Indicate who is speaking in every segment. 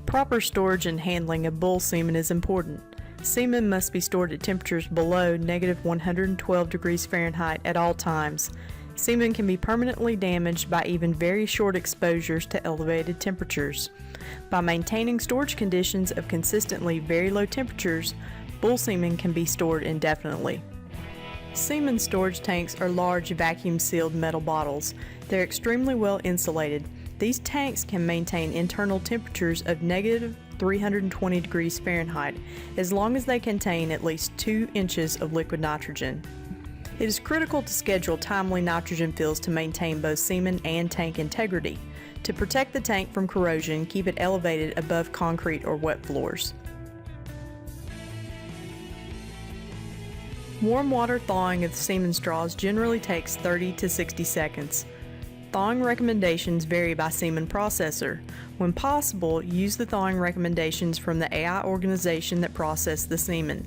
Speaker 1: Proper storage and handling of bull semen is important. Semen must be stored at temperatures below negative 112 degrees Fahrenheit at all times. Semen can be permanently damaged by even very short exposures to elevated temperatures. By maintaining storage conditions of consistently very low temperatures, bull semen can be stored indefinitely. Semen storage tanks are large vacuum-sealed metal bottles. They're extremely well insulated. These tanks can maintain internal temperatures of negative 320 degrees Fahrenheit as long as they contain at least 2 inches of liquid nitrogen. It is critical to schedule timely nitrogen fills to maintain both semen and tank integrity. To protect the tank from corrosion, keep it elevated above concrete or wet floors. Warm water thawing of semen straws generally takes 30 to 60 seconds. Thawing recommendations vary by semen processor. When possible, use the thawing recommendations from the AI organization that processed the semen.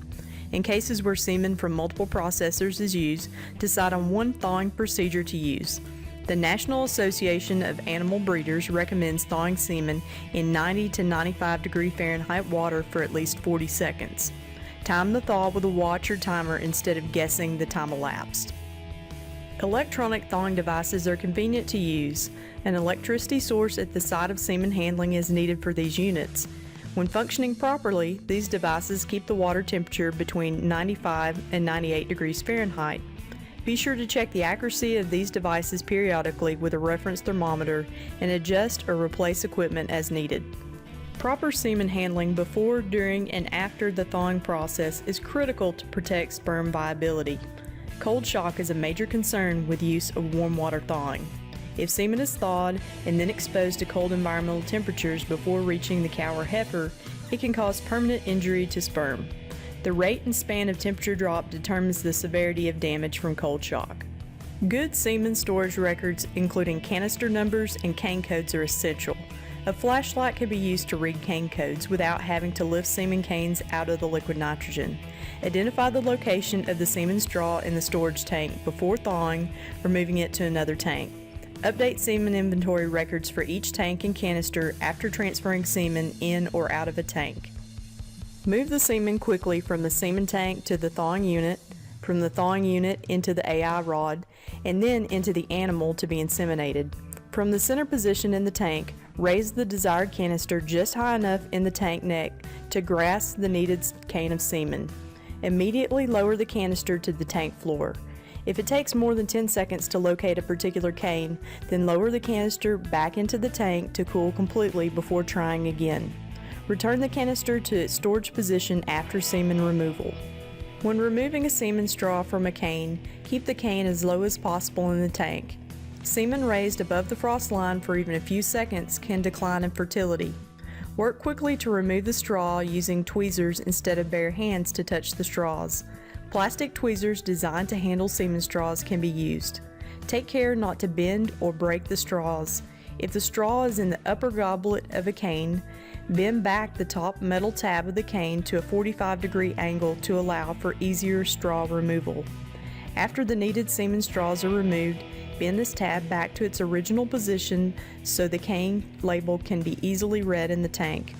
Speaker 1: In cases where semen from multiple processors is used, decide on one thawing procedure to use. The National Association of Animal Breeders recommends thawing semen in 90 to 95 degree Fahrenheit water for at least 40 seconds. Time the thaw with a watch or timer instead of guessing the time elapsed. Electronic thawing devices are convenient to use. An electricity source at the site of semen handling is needed for these units. When functioning properly, these devices keep the water temperature between 95 and 98 degrees Fahrenheit. Be sure to check the accuracy of these devices periodically with a reference thermometer and adjust or replace equipment as needed. Proper semen handling before, during, and after the thawing process is critical to protect sperm viability. Cold shock is a major concern with use of warm water thawing. If semen is thawed and then exposed to cold environmental temperatures before reaching the cow or heifer, it can cause permanent injury to sperm. The rate and span of temperature drop determines the severity of damage from cold shock. Good semen storage records, including canister numbers and cane codes, are essential. A flashlight can be used to read cane codes without having to lift semen canes out of the liquid nitrogen. Identify the location of the semen straw in the storage tank before thawing or moving it to another tank. Update semen inventory records for each tank and canister after transferring semen in or out of a tank. Move the semen quickly from the semen tank to the thawing unit, from the thawing unit into the AI rod, and then into the animal to be inseminated. From the center position in the tank, raise the desired canister just high enough in the tank neck to grasp the needed cane of semen. Immediately lower the canister to the tank floor. If it takes more than 10 seconds to locate a particular cane, then lower the canister back into the tank to cool completely before trying again. Return the canister to its storage position after semen removal. When removing a semen straw from a cane, keep the cane as low as possible in the tank. Semen raised above the frost line for even a few seconds can decline in fertility. Work quickly to remove the straw using tweezers instead of bare hands to touch the straws. Plastic tweezers designed to handle semen straws can be used. Take care not to bend or break the straws. If the straw is in the upper goblet of a cane, bend back the top metal tab of the cane to a 45-degree angle to allow for easier straw removal. After the needed semen straws are removed, bend this tab back to its original position so the cane label can be easily read in the tank.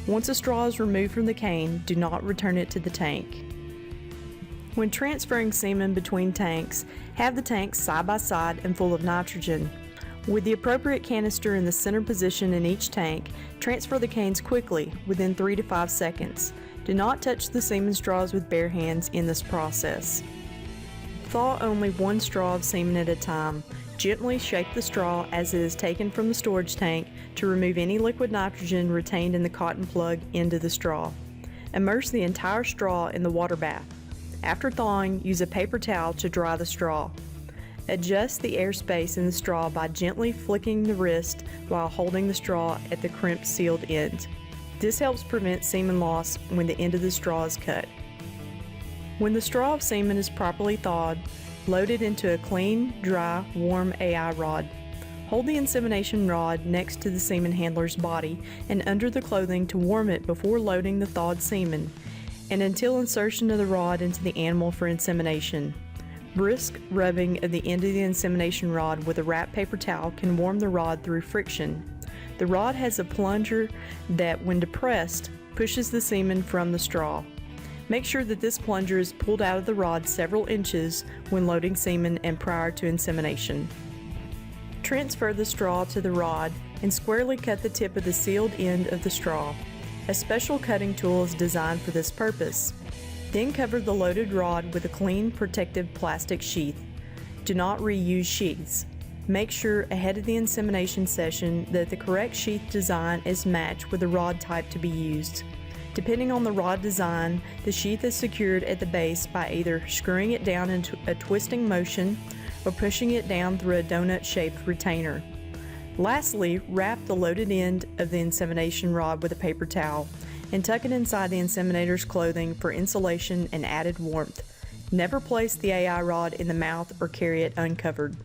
Speaker 1: Once a straw is removed from the cane, do not return it to the tank. When transferring semen between tanks, have the tanks side by side and full of nitrogen. With the appropriate canister in the center position in each tank, transfer the canes quickly, within 3 to 5 seconds. Do not touch the semen straws with bare hands in this process. Thaw only one straw of semen at a time. Gently shake the straw as it is taken from the storage tank to remove any liquid nitrogen retained in the cotton plug into the straw. Immerse the entire straw in the water bath. After thawing, use a paper towel to dry the straw. Adjust the airspace in the straw by gently flicking the wrist while holding the straw at the crimped sealed end. This helps prevent semen loss when the end of the straw is cut. When the straw of semen is properly thawed, load it into a clean, dry, warm AI rod. Hold the insemination rod next to the semen handler's body and under the clothing to warm it before loading the thawed semen, and until insertion of the rod into the animal for insemination. Brisk rubbing of the end of the insemination rod with a wrapped paper towel can warm the rod through friction. The rod has a plunger that, when depressed, pushes the semen from the straw. Make sure that this plunger is pulled out of the rod several inches when loading semen and prior to insemination. Transfer the straw to the rod and squarely cut the tip of the sealed end of the straw. A special cutting tool is designed for this purpose. Then cover the loaded rod with a clean, protective plastic sheath. Do not reuse sheaths. Make sure ahead of the insemination session that the correct sheath design is matched with the rod type to be used. Depending on the rod design, the sheath is secured at the base by either screwing it down into a twisting motion or pushing it down through a donut-shaped retainer. Lastly, wrap the loaded end of the insemination rod with a paper towel and tuck it inside the inseminator's clothing for insulation and added warmth. Never place the AI rod in the mouth or carry it uncovered.